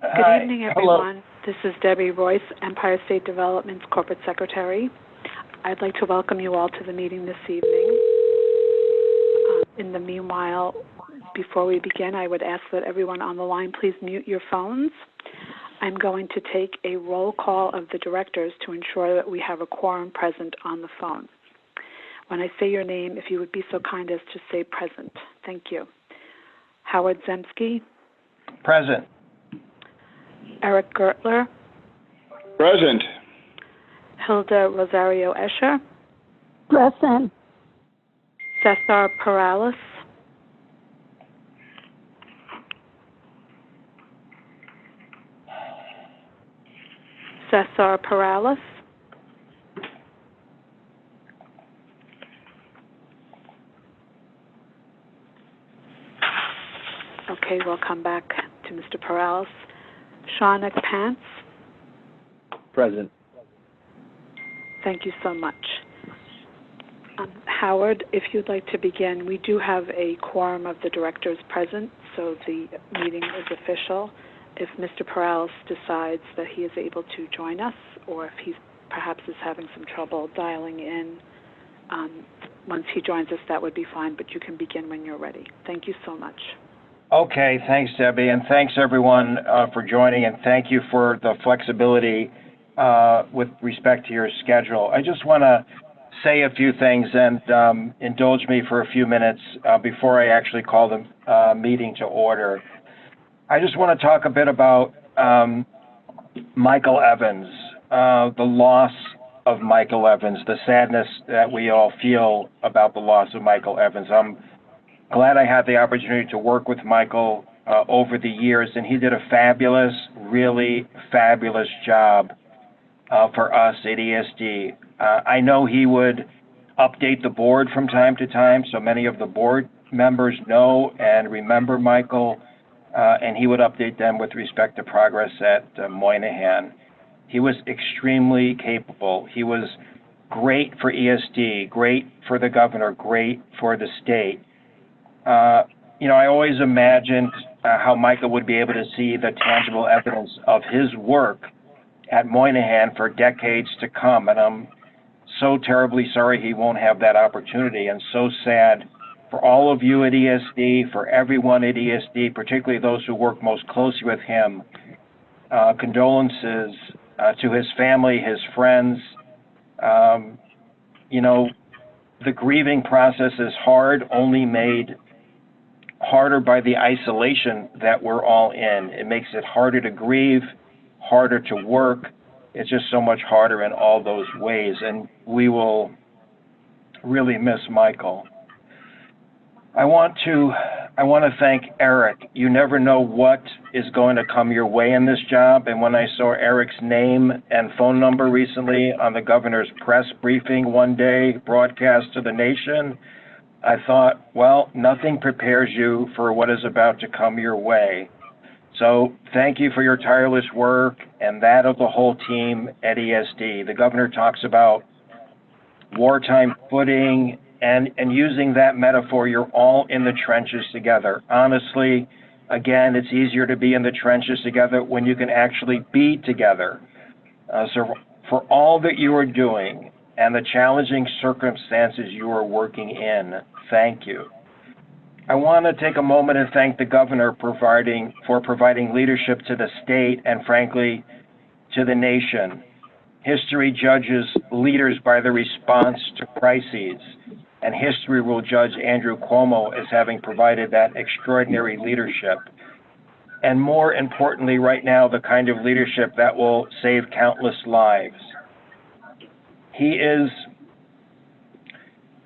Good evening, Hello. everyone. This is Debbie Royce, Empire State Development's Corporate Secretary. I'd like to welcome you all to the meeting this evening. In the meanwhile, before we begin, I would ask that everyone on the line please mute your phones. I'm going to take a roll call of the directors to ensure that we have a quorum present on the phone. When I say your name, if you would be so kind as to say present. Thank you. Howard Zemsky. Present. Eric Gertler. Present. Hilda Rosario Escher. Present. Cesar Perales. Cesar Perales. Okay, we'll come back to Mr. Perales. Shaunak Pants. Present. Thank you so much. Howard, if you'd like to begin, we do have a quorum of the directors present, so the meeting is official. If Mr. Perales decides that he is able to join us, or if he perhaps is having some trouble dialing in, once he joins us, that would be fine, but you can begin when you're ready. Thank you so much. Okay, thanks, Debbie, and thanks, everyone, for joining, and thank you for the flexibility with respect to your schedule. I just want to say a few things and indulge me for a few minutes before I actually call the meeting to order. I just want to talk a bit about Michael Evans, the loss of Michael Evans, the sadness that we all feel about the loss of Michael Evans. I'm glad I had the opportunity to work with Michael over the years, and he did a fabulous, really fabulous job for us at ESD. I know he would update the board from time to time, so many of the board members know and remember Michael, and he would update them with respect to progress at Moynihan. He was extremely capable. He was great for ESD, great for the governor, great for the state. I always imagined how Michael would be able to see the tangible evidence of his work at Moynihan for decades to come, and I'm so terribly sorry he won't have that opportunity, and so sad for all of you at ESD, for everyone at ESD, particularly those who work most closely with him. Condolences to his family, his friends. The grieving process is hard, only made harder by the isolation that we're all in. It makes it harder to grieve, harder to work. It's just so much harder in all those ways, and we will really miss Michael. I want to thank Eric. You never know what is going to come your way in this job, and when I saw Eric's name and phone number recently on the governor's press briefing one day, broadcast to the nation, I thought, well, nothing prepares you for what is about to come your way. So thank you for your tireless work and that of the whole team at ESD. The governor talks about wartime footing, and using that metaphor, you're all in the trenches together. Honestly, again, it's easier to be in the trenches together when you can actually be together. So for all that you are doing and the challenging circumstances you are working in, thank you. I want to take a moment and thank the governor for providing leadership to the state and, frankly, to the nation. History judges leaders by their response to crises, and history will judge Andrew Cuomo as having provided that extraordinary leadership. And more importantly, right now, the kind of leadership that will save countless lives. He is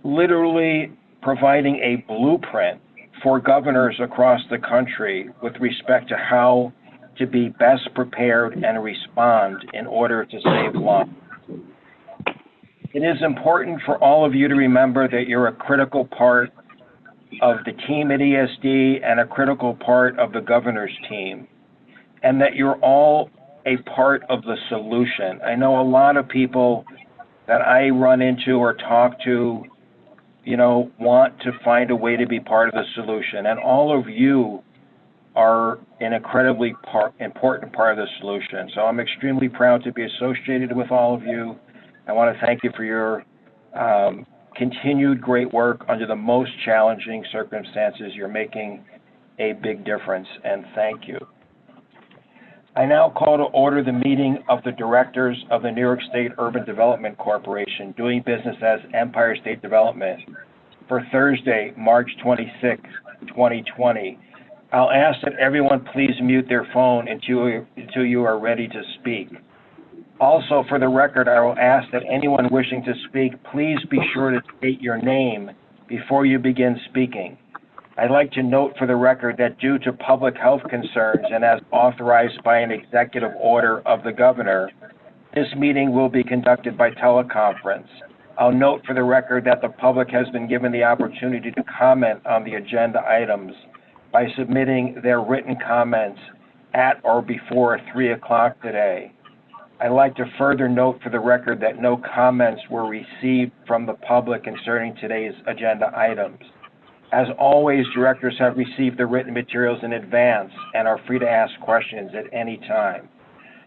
literally providing a blueprint for governors across the country with respect to how to be best prepared and respond in order to save lives. It is important for all of you to remember that you're a critical part of the team at ESD and a critical part of the governor's team, and that you're all a part of the solution. I know a lot of people that I run into or talk to, want to find a way to be part of the solution, and all of you are an incredibly important part of the solution. So I'm extremely proud to be associated with all of you. I want to thank you for your continued great work under the most challenging circumstances. You're making a big difference, and thank you. I now call to order the meeting of the directors of the New York State Urban Development Corporation, doing business as Empire State Development, for Thursday, March 26, 2020. I'll ask that everyone please mute their phone until you are ready to speak. Also, for the record, I will ask that anyone wishing to speak, please be sure to state your name before you begin speaking. I'd like to note for the record that due to public health concerns and as authorized by an executive order of the governor, this meeting will be conducted by teleconference. I'll note for the record that the public has been given the opportunity to comment on the agenda items by submitting their written comments at or before 3 o'clock today. I'd like to further note for the record that no comments were received from the public concerning today's agenda items. As always, directors have received the written materials in advance and are free to ask questions at any time.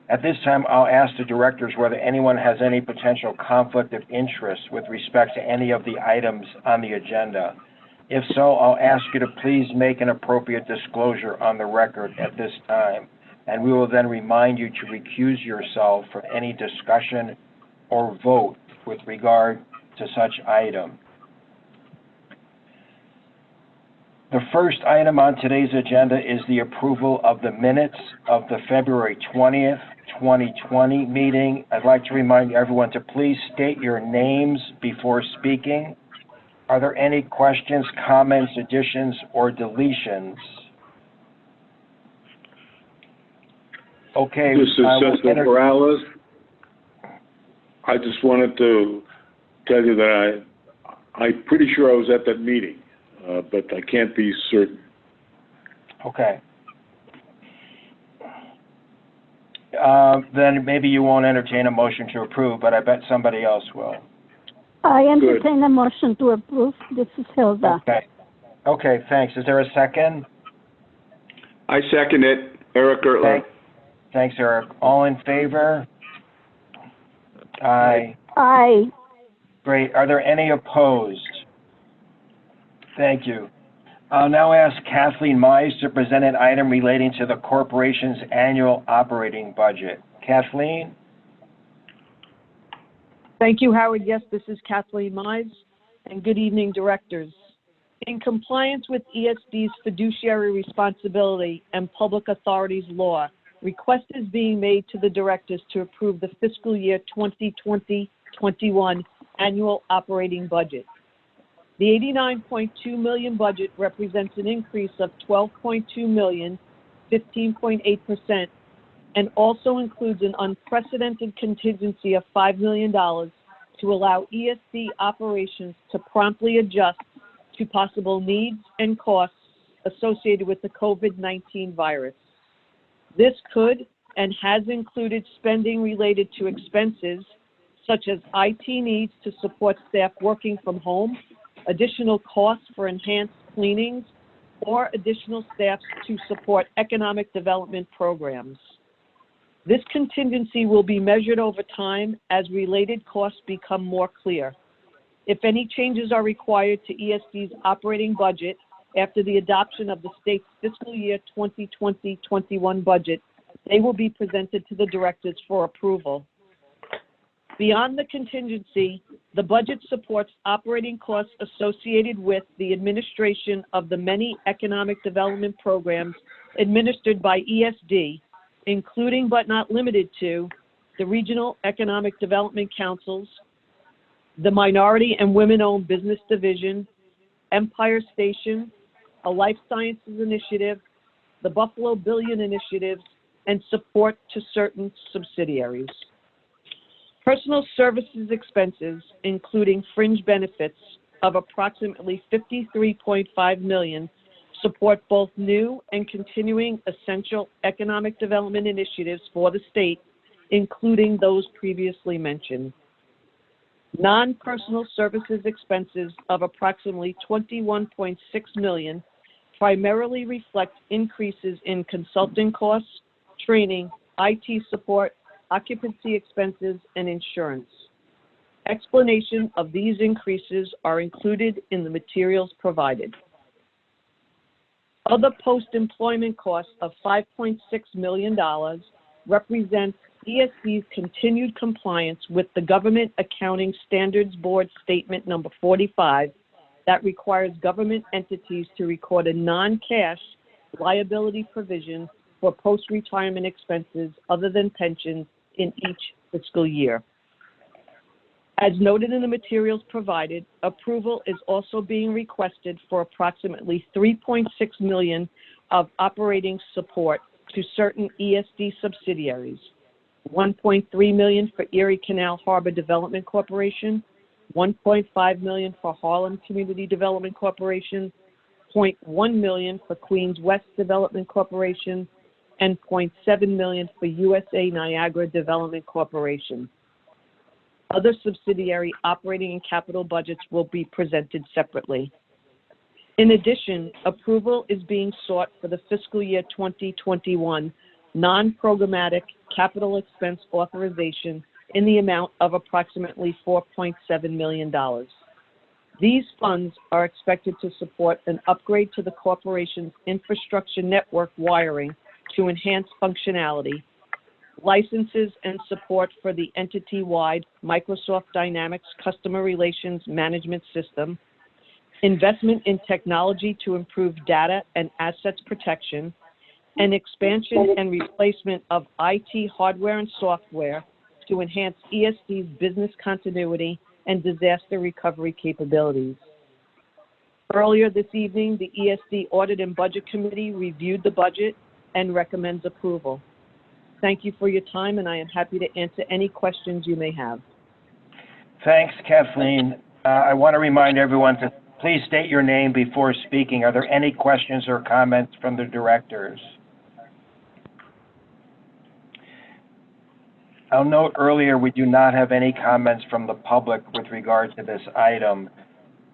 At this time, I'll ask the directors whether anyone has any potential conflict of interest with respect to any of the items on the agenda. If so, I'll ask you to please make an appropriate disclosure on the record at this time, and we will then remind you to recuse yourself from any discussion or vote with regard to such item. The first item on today's agenda is the approval of the minutes of the February 20th, 2020 meeting. I'd like to remind everyone to please state your names before speaking. Are there any questions, comments, additions, or deletions? Okay. This is Cesar Morales. I just wanted to tell you that I'm pretty sure I was at that meeting, but I can't be certain. Okay. Then maybe you won't entertain a motion to approve, but I bet somebody else will. I entertain a motion to approve. This is Hilda. Okay. Okay, thanks. Is there a second? I second it. Eric Ertler. Thanks, Eric. All in favor? Aye. Aye. Great. Are there any opposed? Thank you. I'll now ask Kathleen Mize to present an item relating to the corporation's annual operating budget. Kathleen? Thank you, Howard. Yes, this is Kathleen Mize, and good evening, directors. In compliance with ESD's fiduciary responsibility and public authorities law, request is being made to the directors to approve the fiscal year 2020-21 annual operating budget. The $89.2 million budget represents an increase of $12.2 million, 15.8%, and also includes an unprecedented contingency of $5 million to allow ESD operations to promptly adjust to possible needs and costs associated with the COVID-19 virus. This could and has included spending related to expenses such as IT needs to support staff working from home, additional costs for enhanced cleanings, or additional staff to support economic development programs. This contingency will be measured over time as related costs become more clear. If any changes are required to ESD's operating budget after the adoption of the state's fiscal year 2020-21 budget, they will be presented to the directors for approval. Beyond the contingency, the budget supports operating costs associated with the administration of the many economic development programs administered by ESD, including but not limited to the Regional Economic Development Councils, the Minority and Women-Owned Business Division, Empire Station, a Life Sciences Initiative, the Buffalo Billion Initiative, and support to certain subsidiaries. Personal services expenses, including fringe benefits of approximately $53.5 million, support both new and continuing essential economic development initiatives for the state, including those previously mentioned. Non-personal services expenses of approximately $21.6 million primarily reflect increases in consulting costs, training, IT support, occupancy expenses, and insurance. Explanation of these increases are included in the materials provided. Other post-employment costs of $5.6 million represent ESD's continued compliance with the Government Accounting Standards Board Statement Number 45 that requires government entities to record a non-cash liability provision for post-retirement expenses other than pensions in each fiscal year. As noted in the materials provided, approval is also being requested for approximately $3.6 million of operating support to certain ESD subsidiaries, $1.3 million for Erie Canal Harbor Development Corporation, $1.5 million for Harlem Community Development Corporation, $0.1 million for Queens West Development Corporation, and $0.7 million for USA Niagara Development Corporation. Other subsidiary operating and capital budgets will be presented separately. In addition, approval is being sought for the fiscal year 2021 non-programmatic capital expense authorization in the amount of approximately $4.7 million. These funds are expected to support an upgrade to the corporation's infrastructure network wiring to enhance functionality, licenses and support for the entity-wide Microsoft Dynamics Customer Relations Management System, investment in technology to improve data and assets protection, and expansion and replacement of IT hardware and software to enhance ESD's business continuity and disaster recovery capabilities. Earlier this evening, the ESD Audit and Budget Committee reviewed the budget and recommends approval. Thank you for your time, and I am happy to answer any questions you may have. Thanks, Kathleen. I want to remind everyone to please state your name before speaking. Are there any questions or comments from the directors? I'll note earlier we do not have any comments from the public with regard to this item.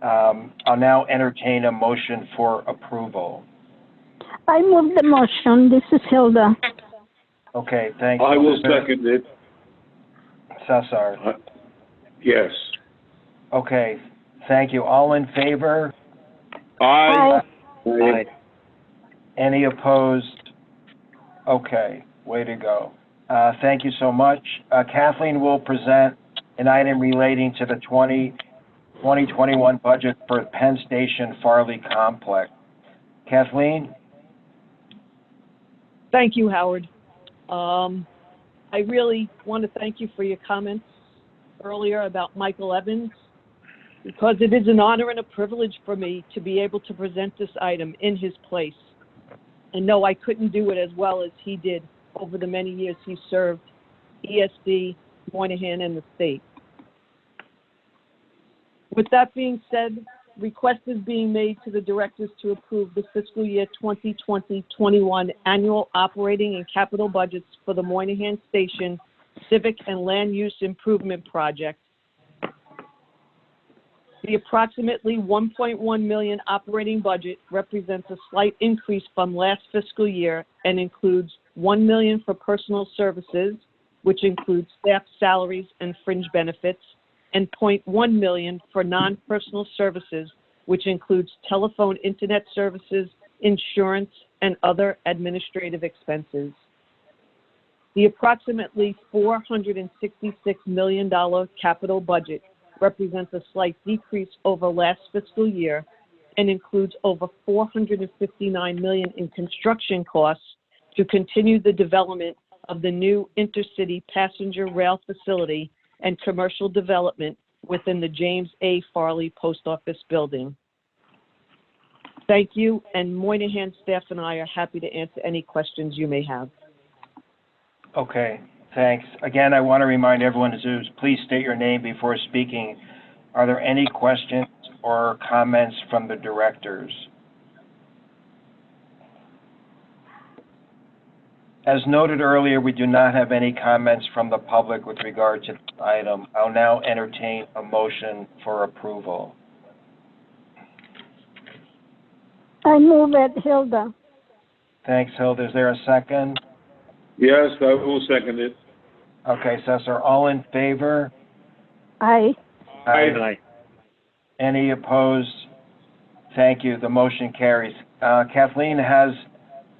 I'll now entertain a motion for approval. I move the motion. This is Hilda. Okay, thanks. I will second it. Cesar. Yes. Okay, thank you. All in favor? Aye. Aye. Any opposed? Okay, way to go. Thank you so much. Kathleen will present an item relating to the 2021 budget for Penn Station Farley Complex. Kathleen? Thank you, Howard. I really want to thank you for your comments earlier about Michael Evans, because it is an honor and a privilege for me to be able to present this item in his place. And no, I couldn't do it as well as he did over the many years he served ESD, Moynihan, and the state. With that being said, request is being made to the directors to approve the fiscal year 2020-21 annual operating and capital budgets for the Moynihan Station Civic and Land Use Improvement Project. The approximately $1.1 million operating budget represents a slight increase from last fiscal year and includes $1 million for personal services, which includes staff salaries and fringe benefits, and $0.1 million for non-personal services, which includes telephone internet services, insurance, and other administrative expenses. The approximately $466 million capital budget represents a slight decrease over last fiscal year and includes over $459 million in construction costs to continue the development of the new intercity passenger rail facility and commercial development within the James A. Farley Post Office building. Thank you, and Moynihan staff and I are happy to answer any questions you may have. Okay, thanks. Again, I want to remind everyone to please state your name before speaking. Are there any questions or comments from the directors? As noted earlier, we do not have any comments from the public with regard to this item. I'll now entertain a motion for approval. I move it, Hilda. Thanks, Hilda. Is there a second? Yes, I will second it. Okay, Cesar, all in favor? Aye. Aye. Any opposed? Thank you. The motion carries. Kathleen has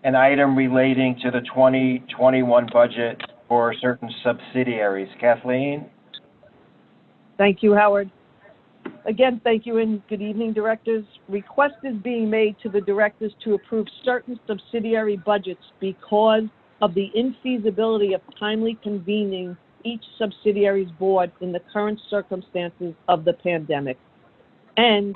an item relating to the 2021 budget for certain subsidiaries. Kathleen? Thank you, Howard. Again, thank you and good evening, directors. Request is being made to the directors to approve certain subsidiary budgets because of the infeasibility of timely convening each subsidiary's board in the current circumstances of the pandemic. And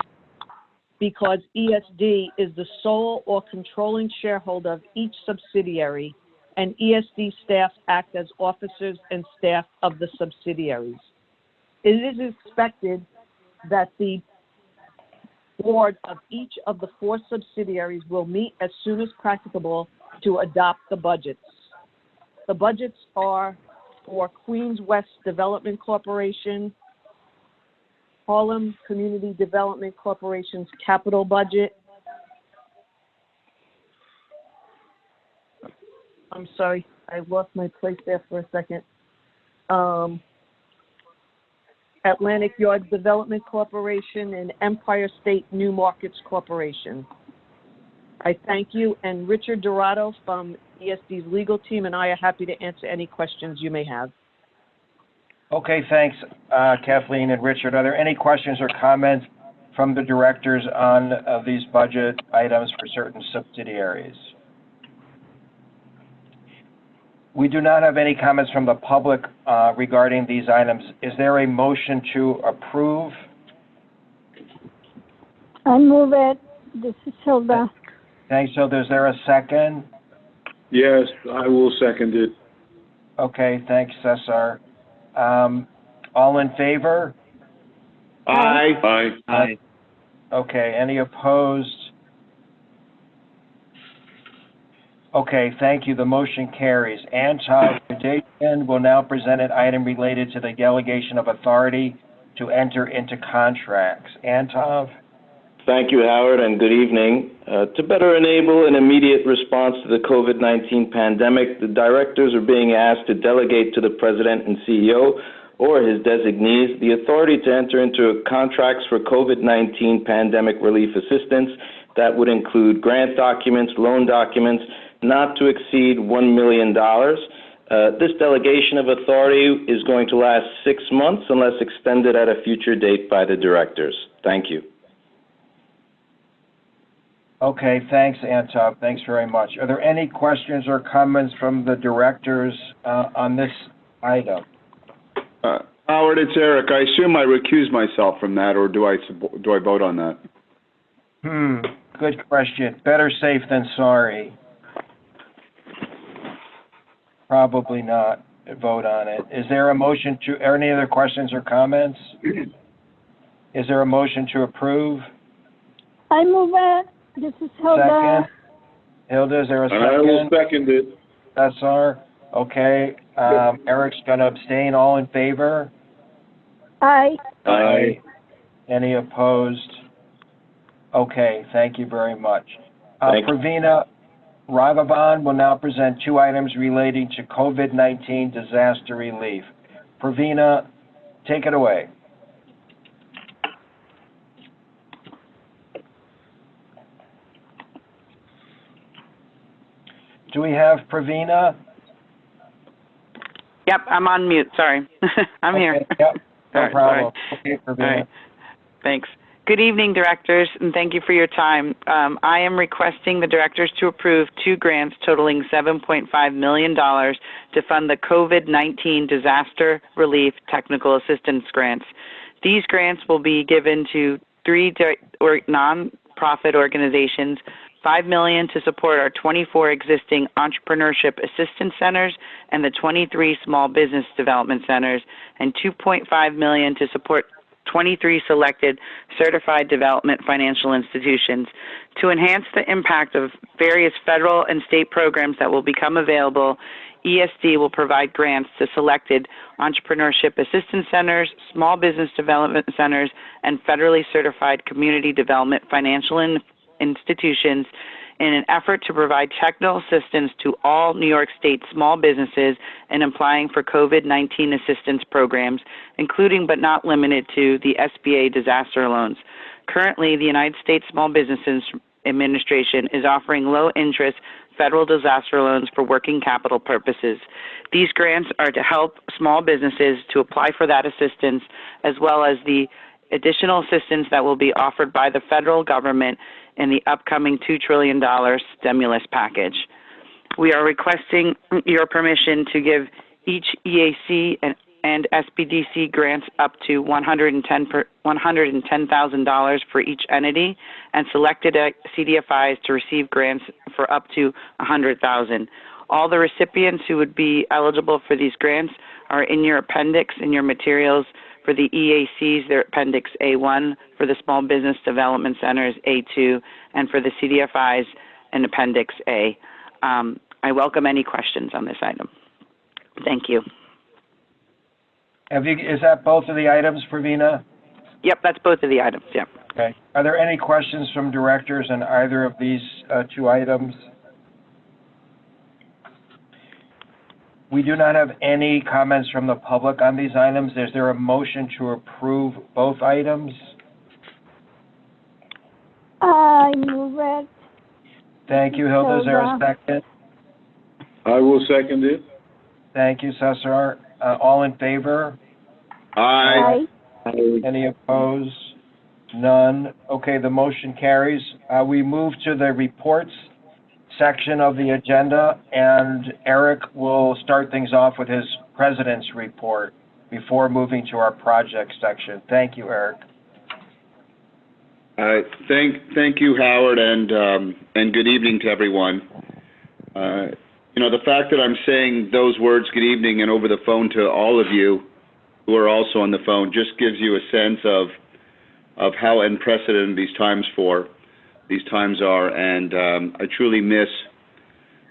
because ESD is the sole or controlling shareholder of each subsidiary, and ESD staff act as officers and staff of the subsidiaries. It is expected that the board of each of the 4 subsidiaries will meet as soon as practicable to adopt the budgets. The budgets are for Queens West Development Corporation, Harlem Community Development Corporation's capital budget. I'm sorry, I lost my place there for a second. Atlantic Yards Development Corporation and Empire State New Markets Corporation. I thank you, and Richard Dorado from ESD's legal team and I are happy to answer any questions you may have. Okay, thanks, Kathleen and Richard. Are there any questions or comments from the directors on these budget items for certain subsidiaries? We do not have any comments from the public regarding these items. Is there a motion to approve? I move it. This is Hilda. Thanks, Hilda. Is there a second? Yes, I will second it. Okay, thanks, Cesar. All in favor? Aye. Aye. Okay, any opposed? Okay, thank you. The motion carries. Anti-Foundation will now present an item related to the delegation of authority to enter into contracts. Antov? Thank you, Howard, and good evening. To better enable an immediate response to the COVID-19 pandemic, the directors are being asked to delegate to the president and CEO or his designees the authority to enter into contracts for COVID-19 pandemic relief assistance that would include grant documents, loan documents, not to exceed $1 million. This delegation of authority is going to last 6 months unless extended at a future date by the directors. Thank you. Okay, thanks, Antov. Thanks very much. Are there any questions or comments from the directors on this item? Howard, it's Eric. I assume I recuse myself from that, or do I vote on that? Good question. Better safe than sorry. Probably not vote on it. Is there a motion to, are any other questions or comments? Is there a motion to approve? I move it. This is Hilda. Second? Hilda, is there a second? And I will second it. Cesar? Okay. Eric's going to abstain. All in favor? Aye. Aye. Any opposed? Okay, thank you very much. Thank you. Pravina Raghavan will now present 2 items relating to COVID-19 disaster relief. Pravina, take it away. Do we have Pravina? Yep, I'm on mute. Sorry. I'm Okay, here. Yep, no All right, problem. Okay, Pravina. All right. Thanks. Good evening, directors, and thank you for your time. I am requesting the directors to approve 2 grants totaling $7.5 million to fund the COVID-19 disaster relief technical assistance grants. These grants will be given to 3 nonprofit organizations, $5 million to support our 24 existing entrepreneurship assistance centers and the 23 small business development centers, and $2.5 million to support 23 selected certified development financial institutions. To enhance the impact of various federal and state programs that will become available, ESD will provide grants to selected entrepreneurship assistance centers, small business development centers, and federally certified community development financial institutions in an effort to provide technical assistance to all New York State small businesses in applying for COVID-19 assistance programs, including but not limited to the SBA disaster loans. Currently, the United States Small Businesses Administration is offering low-interest federal disaster loans for working capital purposes. These grants are to help small businesses to apply for that assistance, as well as the additional assistance that will be offered by the federal government in the upcoming $2 trillion stimulus package. We are requesting your permission to give each EAC and SBDC grants up to $110,000 for each entity, and selected CDFIs to receive grants for up to $100,000. All the recipients who would be eligible for these grants are in your appendix in your materials. For the EACs, they're Appendix A1, for the Small Business Development Centers, A2, and for the CDFIs, in Appendix A. I welcome any questions on this item. Thank you. Is that both of the items, Pravina? Yep, that's both of the items, yep. Okay. Are there any questions from directors on either of these two items? We do not have any comments from the public on these items. Is there a motion to approve both items? I move it. Thank you, Hilda. Is there a second? I will second it. Thank you, Cesar. All in favor? Aye. Any opposed? None. Okay, the motion carries. We move to the reports section of the agenda, and Eric will start things off with his president's report before moving to our project section. Thank you, Eric. Thank you, Howard, and good evening to everyone. The fact that I'm saying those words, good evening, and over the phone to all of you who are also on the phone, just gives you a sense of how unprecedented these times are, and I truly miss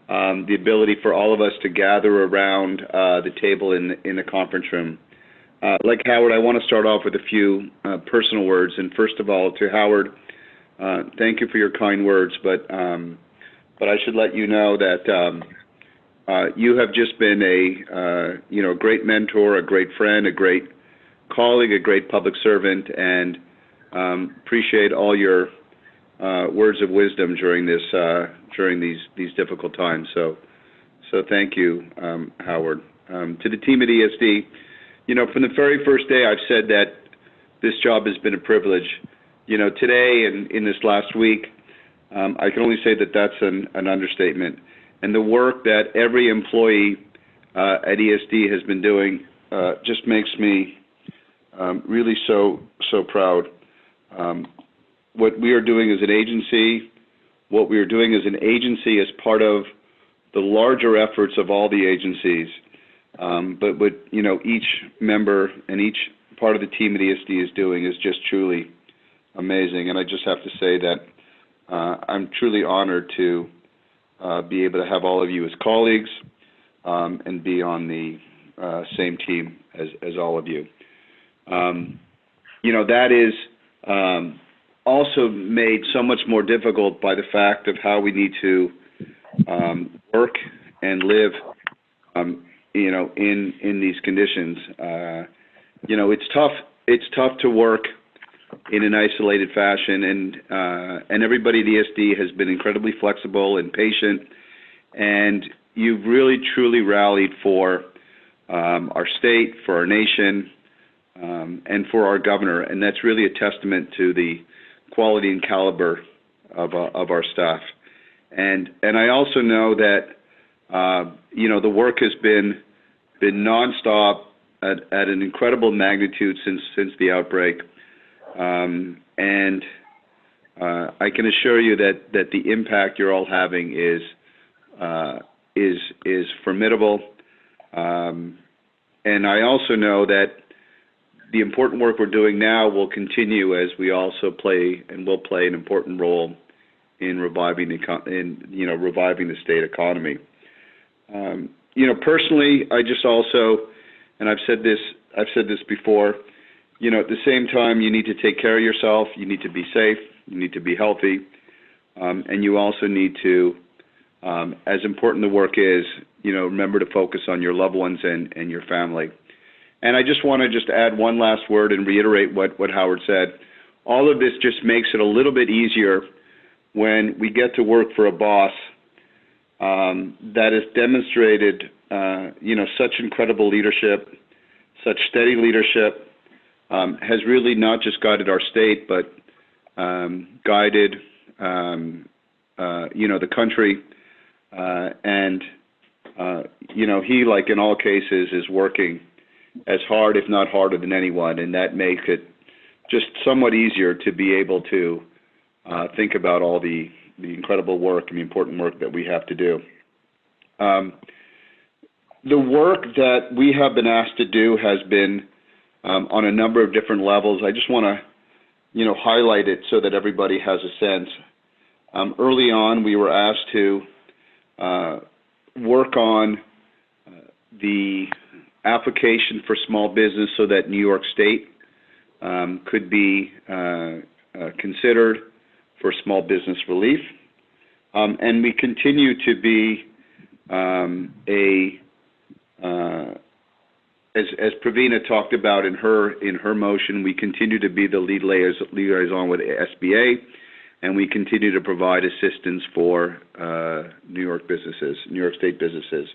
the ability for all of us to gather around the table in the conference room. Like Howard, I want to start off with a few personal words, and first of all, to Howard, thank you for your kind words, but I should let you know that you have just been a great mentor, a great friend, a great colleague, a great public servant, and appreciate all your words of wisdom during these difficult times. So thank you, Howard. To the team at ESD, from the very first day, I've said that this job has been a privilege. Today and in this last week, I can only say that that's an understatement. And the work that every employee at ESD has been doing just makes me really so proud. What we are doing as an agency, as part of the larger efforts of all the agencies, but what each member and each part of the team at ESD is doing is just truly amazing. And I just have to say that I'm truly honored to be able to have all of you as colleagues and be on the same team as all of you. That is also made so much more difficult by the fact of how we need to work and live, in these conditions. It's tough to work in an isolated fashion, and everybody at ESD has been incredibly flexible and patient, and you've really truly rallied for our state, for our nation, and for our governor, and that's really a testament to the quality and caliber of our staff. And I also know that the work has been nonstop at an incredible magnitude since the outbreak. And I can assure you that the impact you're all having is formidable. And I also know that the important work we're doing now will continue as we also play an important role in reviving the state economy. Personally, I just also, and I've said this before, at the same time, you need to take care of yourself, you need to be safe, you need to be healthy. and you also need to, as important the work is, remember to focus on your loved ones and your family. And I just want to add one last word and reiterate what Howard said. All of this just makes it a little bit easier when we get to work for a boss that has demonstrated, such incredible leadership, such steady leadership, has really not just guided our state, but guided, the country. He, like in all cases, is working as hard, if not harder, than anyone, and that makes it just somewhat easier to be able to think about all the incredible work and the important work that we have to do. The work that we have been asked to do has been on a number of different levels. I just want to, highlight it so that everybody has a sense. Early on, we were asked to work on the application for small business so that New York State could be considered for small business relief. And we continue to be as Pravina talked about in her motion, we continue to be the lead liaison with SBA, and we continue to provide assistance for New York State businesses.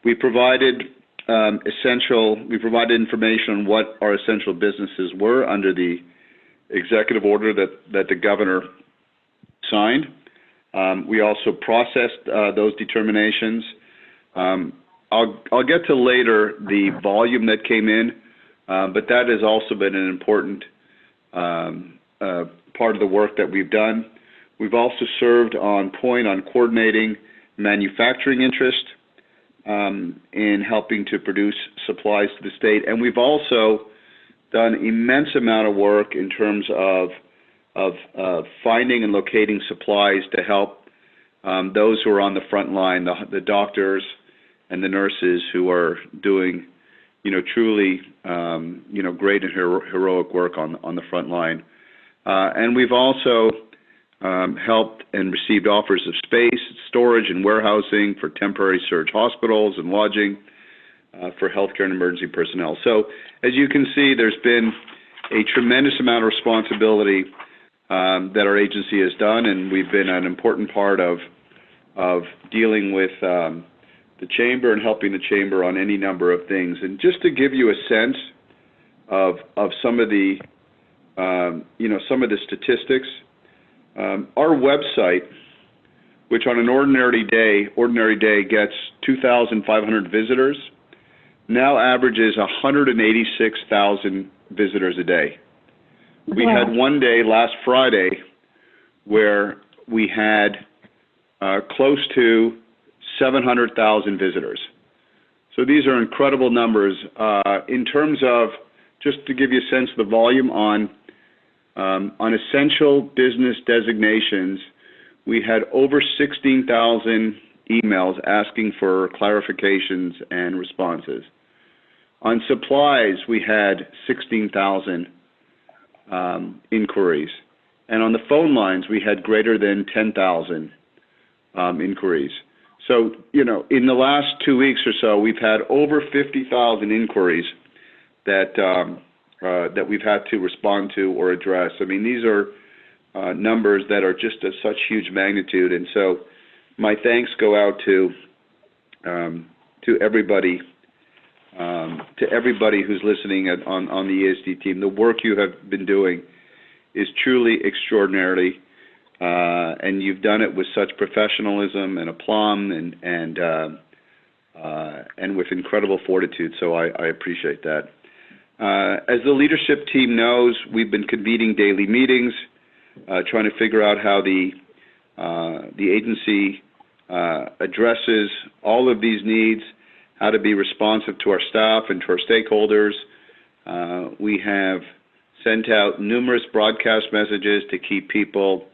We provided information on what our essential businesses were under the executive order that the governor signed. We also processed those determinations. I'll get to later the volume that came in, but that has also been an important part of the work that we've done. We've also served on point on coordinating manufacturing interest in helping to produce supplies to the state, and we've also done immense amount of work in terms of finding and locating supplies to help those who are on the front line, the doctors and the nurses who are doing, truly, great and heroic work on the front line. And we've also helped and received offers of space, storage, and warehousing for temporary surge hospitals and lodging for healthcare and emergency personnel. So, as you can see, there's been a tremendous amount of responsibility that our agency has done, and we've been an important part of dealing with the Chamber and helping the Chamber on any number of things. And just to give you a sense of some of the some of the statistics, our website, which on an ordinary day gets 2,500 visitors, now averages 186,000 visitors a day. We had one day last Friday where we had close to 700,000 visitors. So these are incredible numbers. In terms of, just to give you a sense of the volume on essential business designations, we had over 16,000 emails asking for clarifications and responses. On supplies, we had 16,000 inquiries. And on the phone lines, we had greater than 10,000 inquiries. So, in the last 2 weeks or so, we've had over 50,000 inquiries that we've had to respond to or address. I mean, these are numbers that are just of such huge magnitude. And so my thanks go out to everybody who's listening on the ESD team. The work you have been doing is truly extraordinary, and you've done it with such professionalism and aplomb and with incredible fortitude. So I appreciate that. As the leadership team knows, we've been convening daily meetings, trying to figure out how the agency addresses all of these needs, how to be responsive to our staff and to our stakeholders. We have sent out numerous broadcast messages to keep people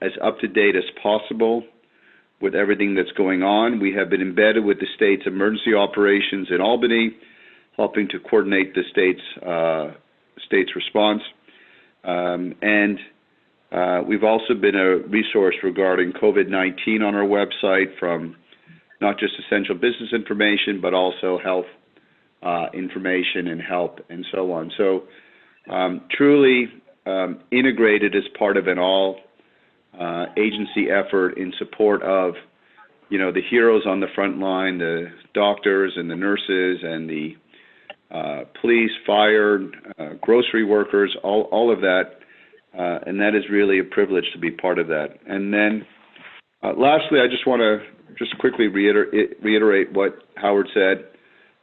as up to date as possible with everything that's going on. We have been embedded with the state's emergency operations in Albany, helping to coordinate the state's response. And We've also been a resource regarding COVID-19 on our website, from not just essential business information, but also health information and help and so on. So truly integrated as part of an all agency effort in support of, the heroes on the front line, the doctors and the nurses and the police, fire, grocery workers, all of that. And that is really a privilege to be part of that. And then lastly, I just want to quickly reiterate what Howard said.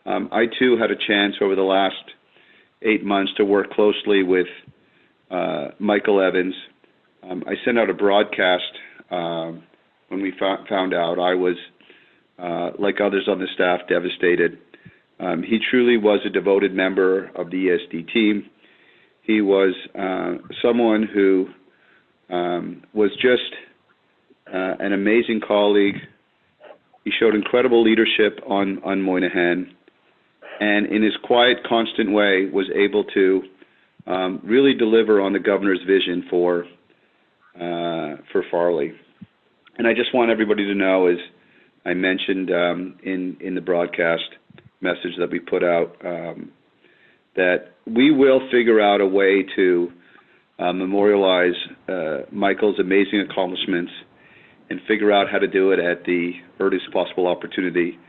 I too had a chance over the last 8 months to work closely with Michael Evans. I sent out a broadcast when we found out. I was, like others on the staff, devastated. He truly was a devoted member of the ESD team. He was someone who was just an amazing colleague. He showed incredible leadership on Moynihan, and in his quiet, constant way was able to really deliver on the governor's vision for Farley. And I just want everybody to know, as I mentioned in the broadcast message that we put out, that we will figure out a way to memorialize Michael's amazing accomplishments and figure out how to do it at the earliest possible opportunity.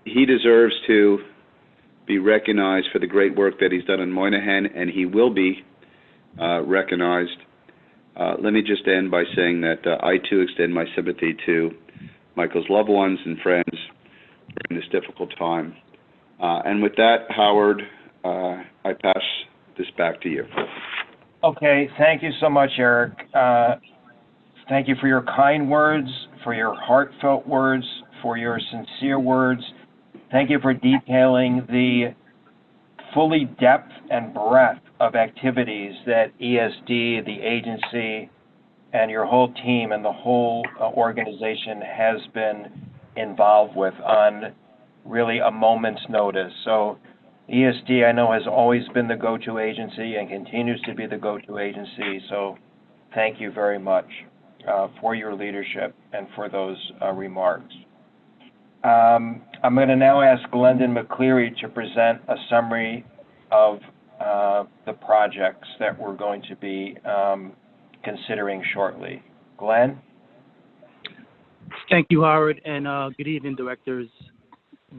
He deserves to be recognized for the great work that he's done in Moynihan, and he will be recognized. Let me just end by saying that I too extend my sympathy to Michael's loved ones and friends during this difficult time. And with that, Howard, I pass this back to you. Okay, thank you so much, Eric. Thank you for your kind words, for your heartfelt words, for your sincere words. Thank you for detailing the fully depth and breadth of activities that ESD, the agency, and your whole team and the whole organization has been involved with on really a moment's notice. So ESD, I know, has always been the go-to agency and continues to be the go-to agency. So thank you very much for your leadership and for those remarks. I'm going to now ask Glendon McCleary to present a summary of the projects that we're going to be considering shortly. Glenn? Thank you, Howard, and good evening, directors.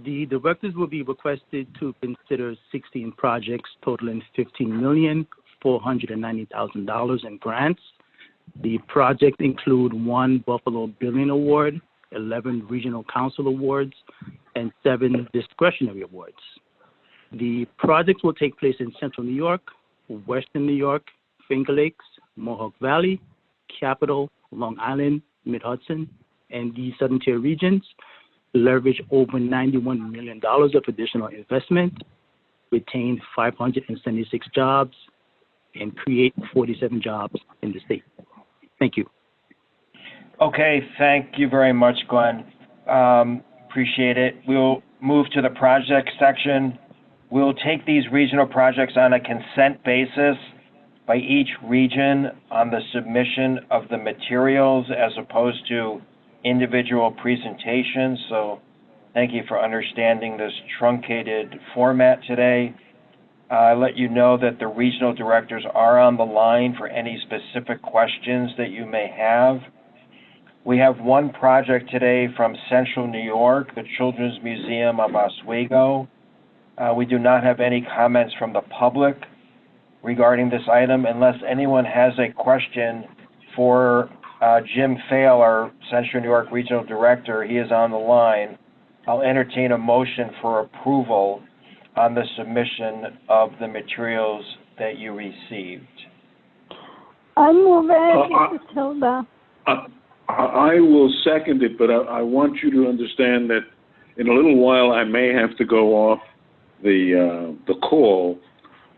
The directors will be requested to consider 16 projects totaling $15,490,000 in grants. The projects include 1 Buffalo Billion Award, 11 Regional Council Awards, and 7 discretionary awards. The projects will take place in Central New York, Western New York, Finger Lakes, Mohawk Valley, Capital, Long Island, Mid-Hudson, and the Southern Tier regions, leverage over $91 million of additional investment, retain 576 jobs, and create 47 jobs in the state. Thank you. Okay, thank you very much, Glenn. Appreciate it. We'll move to the project section. We'll take these regional projects on a consent basis by each region on the submission of the materials as opposed to individual presentations. So thank you for understanding this truncated format today. I let you know that the regional directors are on the line for any specific questions that you may have. We have one project today from Central New York, the Children's Museum of Oswego. We do not have any comments from the public regarding this item. Unless anyone has a question for Jim Fail, our Central New York Regional Director, he is on the line. I'll entertain a motion for approval on the submission of the materials that you received. I move it, Mrs. Hilda. I will second it, but I want you to understand that in a little while I may have to go off the call.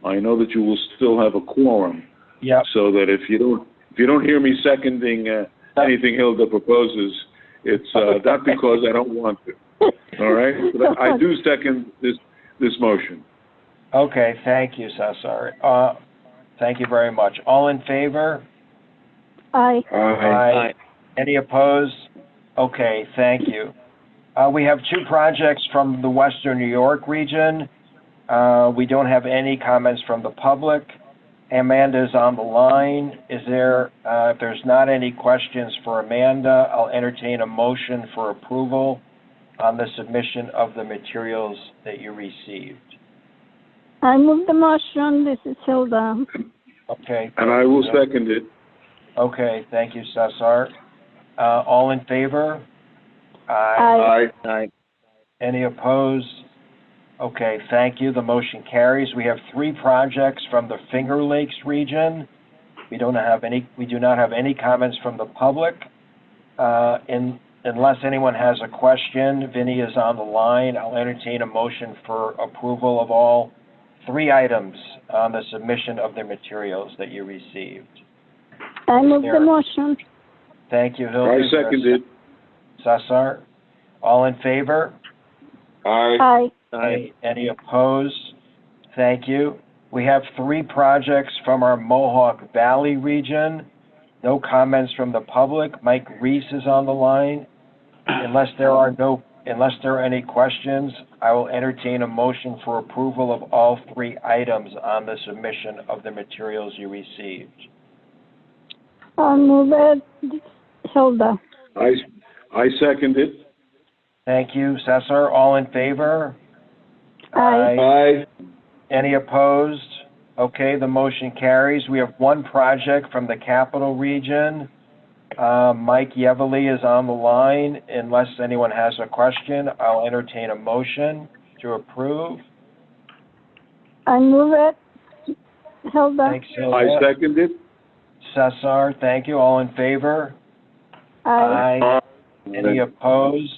I know that you will still have a quorum. Yeah. So that if you don't hear me seconding anything Hilda proposes, it's not because I don't want to. All right. But I do second this motion. Okay. Thank you, Cesar. Thank you very much. All in favor? Aye. Aye. Any opposed? Okay, thank you. We have two projects from the Western New York region. We don't have any comments from the public. Amanda is on the line. Is there, if there's not any questions for Amanda, I'll entertain a motion for approval on the submission of the materials that you received. I move the motion. This is Hilda. Okay. And I will second it. Okay, thank you, Cesar. All in favor? Aye. Aye. Any opposed? Okay, thank you. The motion carries. We have three projects from the Finger Lakes region. We do not have any comments from the public. Unless anyone has a question, Vinny is on the line. I'll entertain a motion for approval of all three items on the submission of the materials that you received. I move the motion. Thank you, Hilda. I second it. Cesar? All in favor? Aye. Aye. Any opposed? Thank you. We have three projects from our Mohawk Valley region. No comments from the public. Mike Reese is on the line. Unless there are any questions, I will entertain a motion for approval of all three items on the submission of the materials you received. I'll move it. Hilda. I second it. Thank you. Cesar, all in favor? Aye. Any opposed? Okay, the motion carries. We have one project from the Capital Region. Mike Yevely is on the line. Unless anyone has a question, I'll entertain a motion to approve. I move it. Hilda. Thanks, Hilda. I second it. Cesar, thank you. All in favor? Aye. Any opposed?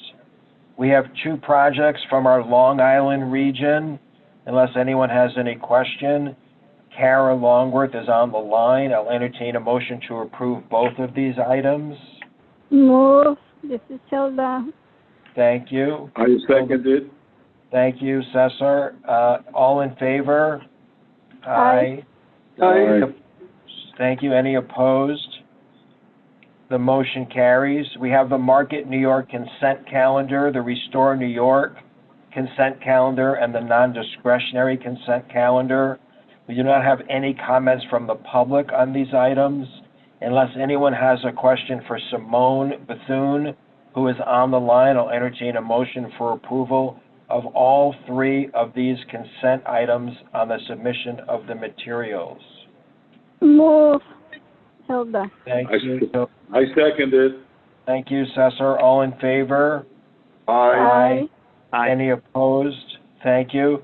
We have two projects from our Long Island region. Unless anyone has any question, Kara Longworth is on the line. I'll entertain a motion to approve both of these items. Move. This is Hilda. Thank you. I second it. Thank you, Cesar. All in favor? Aye. Thank you. Any opposed? The motion carries. We have the Market New York consent calendar, the Restore New York consent calendar, and the non-discretionary consent calendar. We do not have any comments from the public on these items. Unless anyone has a question for Simone Bethune, who is on the line, I'll entertain a motion for approval of all three of these consent items on the submission of the materials. Move. Hilda. Thank you. I second it. Thank you, Cesar. All in favor? Aye. Any opposed? Thank you.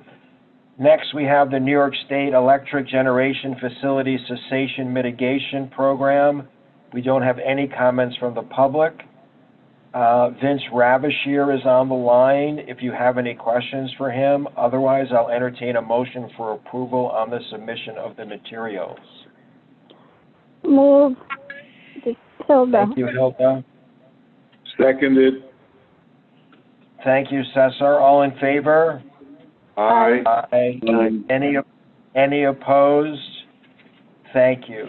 Next, we have the New York State Electric Generation Facility Cessation Mitigation Program. We don't have any comments from the public. Vince Ravishir is on the line if you have any questions for him. Otherwise, I'll entertain a motion for approval on the submission of the materials. Move. This is Hilda. Thank you, Hilda. Second it. Thank you, Cesar. All in favor? Aye. Any opposed? Thank you.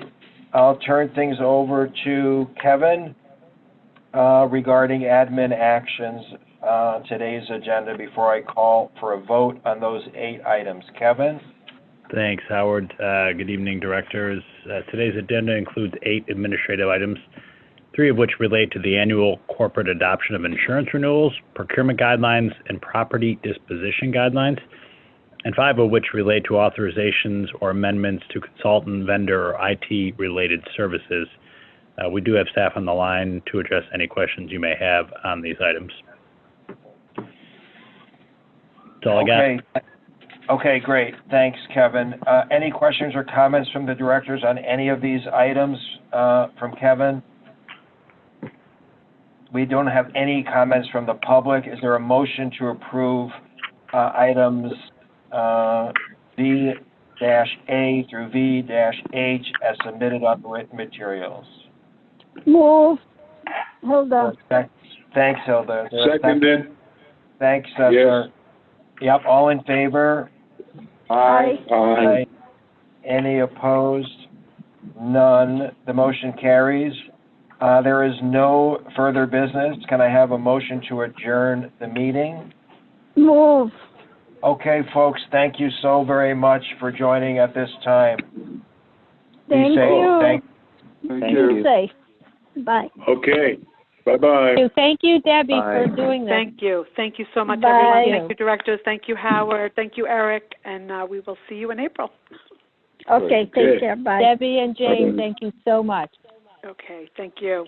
I'll turn things over to Kevin regarding admin actions on today's agenda before I call for a vote on those 8 items. Kevin? Thanks, Howard. Good evening, directors. Today's agenda includes 8 administrative items, 3 of which relate to the annual corporate adoption of insurance renewals, procurement guidelines, and property disposition guidelines, and 5 of which relate to authorizations or amendments to consultant, vendor, or IT-related services. We do have staff on the line to address any questions you may have on these items. That's all I got. Okay, great. Thanks, Kevin. Any questions or comments from the directors on any of these items from Kevin? We don't have any comments from the public. Is there a motion to approve items V-A through V-H as submitted on the written materials? Move. Hilda. Thanks, Hilda. Seconded. Thanks, Cesar. Yes. Yep, all in favor? Aye. Any opposed? None. The motion carries. There is no further business. Can I have a motion to adjourn the meeting? Move. Okay, folks, thank you so very much for joining at this time. Thank Be safe. you. Thank Be you. safe. Bye. Okay. Bye-bye. Thank you, Debbie, Bye. for doing this. Thank you. Thank you so much, Bye. everyone. Thank you, directors. Thank you, Howard. Thank you, Eric. And we will see you in April. Okay, Okay. take care. Bye. Debbie and Jane, Bye-bye. thank you so much. Okay, thank you.